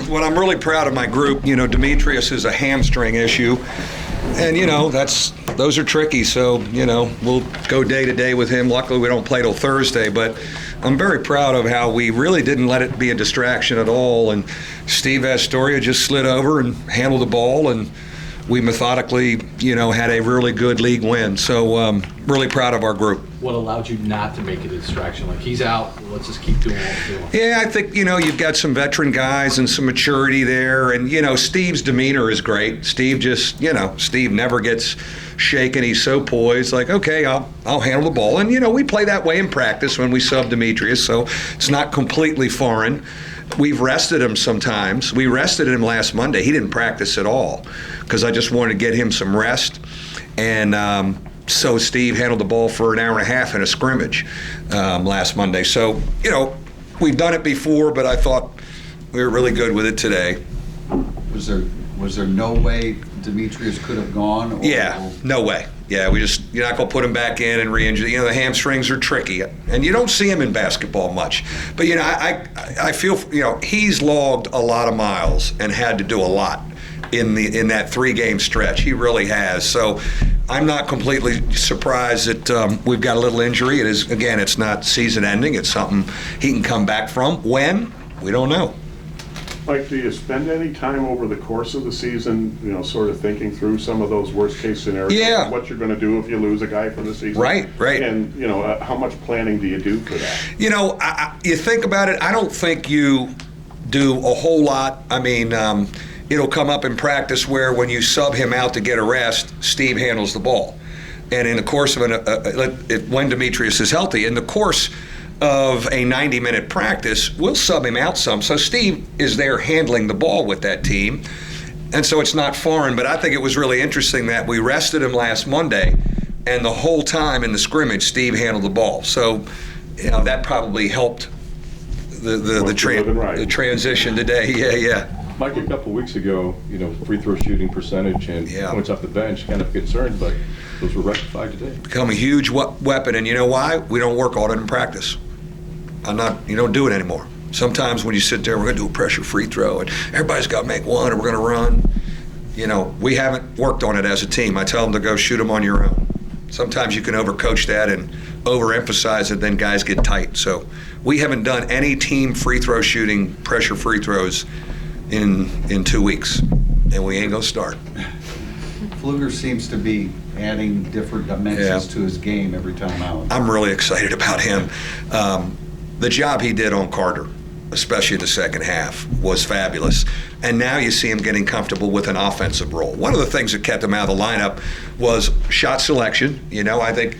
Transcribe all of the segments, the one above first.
Well, I'm really proud of my group. Demetrius is a hamstring issue. And, those are tricky. So, we'll go day to day with him. Luckily, we don't play till Thursday. But I'm very proud of how we really didn't let it be a distraction at all. And Steve Astoria just slid over and handled the ball. And we methodically, had a really good league win. So really proud of our group. What allowed you not to make it a distraction? Like, he's out, let's just keep doing what we're doing. Yeah, I think, you've got some veteran guys and some maturity there. And, Steve's demeanor is great. Steve just, Steve never gets shaken. He's so poised, like, okay, I'll handle the ball. And, we play that way in practice when we sub Demetrius, so it's not completely foreign. We've rested him sometimes. We rested him last Monday. He didn't practice at all because I just wanted to get him some rest. And so Steve handled the ball for an hour and a half in a scrimmage last Monday. So, we've done it before, but I thought we were really good with it today. Was there no way Demetrius could have gone? Yeah, no way. Yeah, you're not going to put him back in and re-injure. The hamstrings are tricky, and you don't see him in basketball much. But, I feel, he's logged a lot of miles and had to do a lot in that 3-game stretch. He really has. So I'm not completely surprised that we've got a little injury. It is, again, it's not season ending. It's something he can come back from. When? We don't know. Mike, do you spend any time over the course of the season, sort of thinking through some of those worst-case scenarios? Yeah. What you're going to do if you lose a guy for the season? Right. And, how much planning do you do for that? You think about it, I don't think you do a whole lot. I mean, it'll come up in practice where when you sub him out to get a rest, Steve handles the ball. And in the course of when Demetrius is healthy, in the course of a 90-minute practice, we'll sub him out some. So Steve is there handling the ball with that team. And so it's not foreign, but I think it was really interesting that we rested him last Monday, and the whole time in the scrimmage, Steve handled the ball. So, that probably helped the transition today. Yeah. Mike, a couple weeks ago, free throw shooting percentage and points off the bench, kind of concerned, but those were rectified today. Become a huge weapon, and you know why? We don't work on it in practice. You don't do it anymore. Sometimes when you sit there, we're going to do a pressure free throw, and everybody's got to make one, and we're going to run. We haven't worked on it as a team. I tell them to go shoot them on your own. Sometimes you can overcoach that and overemphasize it, then guys get tight. So we haven't done any team free throw shooting, pressure free throws in 2 weeks, and we ain't going to start. Pfluger seems to be adding different dimensions to his game every time out. I'm really excited about him. The job he did on Carter, especially in the second half, was fabulous. And now you see him getting comfortable with an offensive role. One of the things that kept him out of the lineup was shot selection. I think,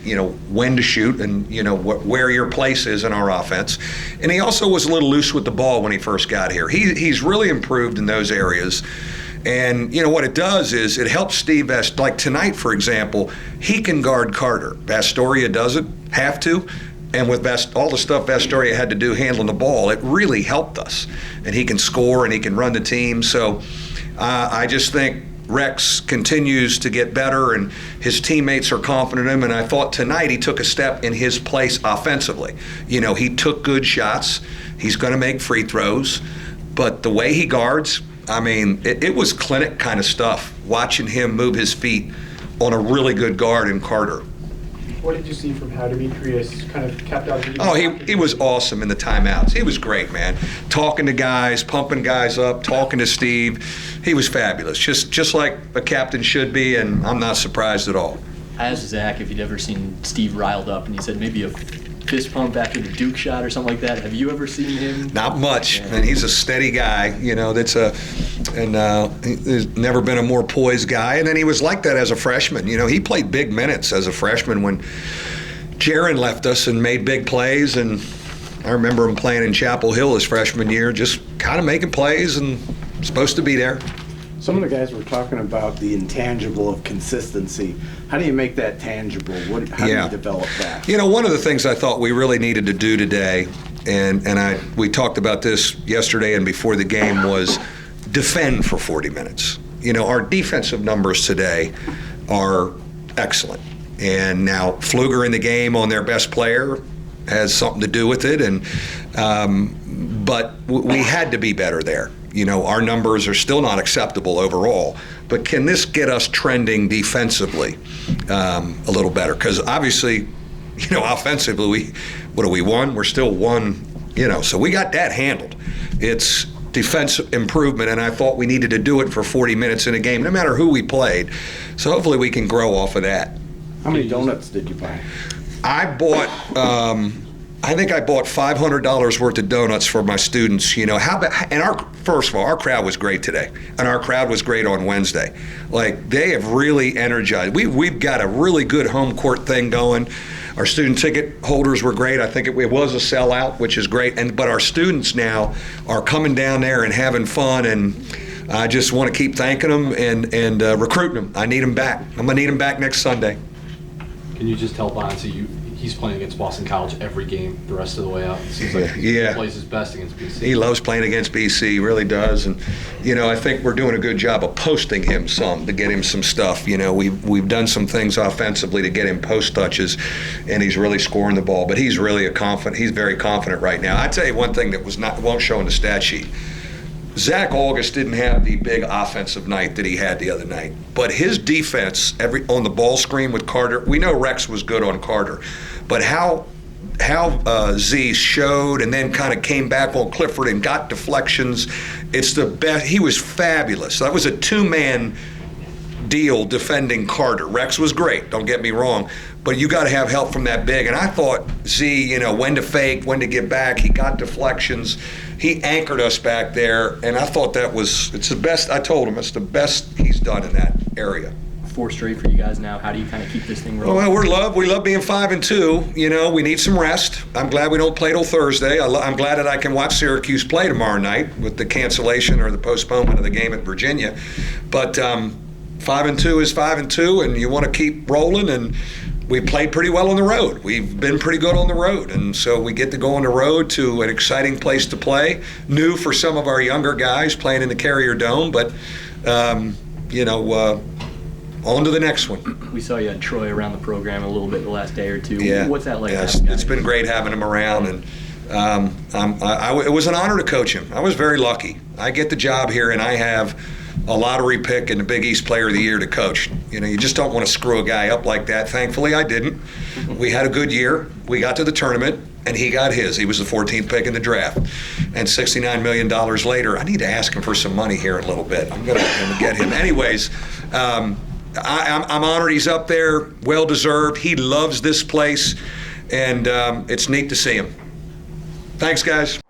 when to shoot and, where your place is in our offense. And he also was a little loose with the ball when he first got here. He's really improved in those areas. And, what it does is it helps Steve like tonight, for example, he can guard Carter. Astoria doesn't have to. And with all the stuff Astoria had to do handling the ball, it really helped us. And he can score and he can run the team. So I just think Rex continues to get better and his teammates are confident in him. And I thought tonight he took a step in his place offensively. He took good shots. He's going to make free throws. But the way he guards, it was clinic kind of stuff, watching him move his feet on a really good guard in Carter. What did you see from how Demetrius kind of kept out of the Oh, he was awesome in the timeouts. He was great, man. Talking to guys, pumping guys up, talking to Steve. He was fabulous, just like a captain should be, and I'm not surprised at all. I asked Zach if he'd ever seen Steve riled up, and he said maybe a fist pump after the Duke shot or something like that. Have you ever seen him? Not much, and he's a steady guy. He's never been a more poised guy. And then he was like that as a freshman. He played big minutes as a freshman when Jaron left us and made big plays. And I remember him playing in Chapel Hill his freshman year, just kind of making plays and supposed to be there. Some of the guys were talking about the intangible of consistency. How do you make that tangible? How do you develop that? One of the things I thought we really needed to do today, and we talked about this yesterday and before the game, was defend for 40 minutes. Our defensive numbers today are excellent. And now Pfluger in the game on their best player has something to do with it, and but we had to be better there. You know, our numbers are still not acceptable overall, but can this get us trending defensively a little better? Because obviously, you know, offensively, we won? We're still one, you know, so we got that handled. It's defense improvement, and I thought we needed to do it for 40 minutes in a game, no matter who we played. So hopefully we can grow off of that. How many donuts did you buy? I bought, I think I bought $500 worth of donuts for my students. You know, first of all, our crowd was great today, and our crowd was great on Wednesday. Like, they have really energized. We've got a really good home court thing going. Our student ticket holders were great. I think it was a sellout, which is great. But our students now are coming down there and having fun, and I just want to keep thanking them and recruiting them. I need them back. I'm going to need them back next Sunday. Can you just tell Bonzi he's playing against Boston College every game the rest of the way out? It seems like he plays his best against BC. He loves playing against BC, he really does. And, you know, I think we're doing a good job of posting him some to get him some stuff. You know, we've done some things offensively to get him post touches, and he's really scoring the ball. But he's really he's very confident right now. I tell you one thing that won't show in the stat sheet. Zach August didn't have the big offensive night that he had the other night, but his defense on the ball screen with Carter, we know Rex was good on Carter, but how Z showed and then kind of came back on Clifford and got deflections, it's the best. He was fabulous. That was a two-man deal defending Carter. Rex was great, don't get me wrong, but you got to have help from that big. And I thought Z, you know, when to fake, when to get back. He got deflections. He anchored us back there, and I thought it's the best. I told him it's the best he's done in that area. 4 straight for you guys now. How do you kind of keep this thing rolling? Well, we love being 5-2. You know, we need some rest. I'm glad we don't play till Thursday. I'm glad that I can watch Syracuse play tomorrow night with the cancellation or the postponement of the game at Virginia. But 5-2 is 5-2, and you want to keep rolling. And we played pretty well on the road. We've been pretty good on the road, and so we get to go on the road to an exciting place to play. New for some of our younger guys playing in the Carrier Dome, but you know. On to the next one. We saw you had Troy around the program a little bit the last day or two. Yeah. What's that like? Yeah, it's been great having him around, and it was an honor to coach him. I was very lucky. I get the job here, and I have a lottery pick and the Big East Player of the Year to coach. You know, you just don't want to screw a guy up like that. Thankfully, I didn't. We had a good year. We got to the tournament, and he got his. He was the 14th pick in the draft. And $69 million later, I need to ask him for some money here in a little bit. I'm going to get him. Anyways, I'm honored he's up there, well-deserved. He loves this place, and it's neat to see him. Thanks, guys.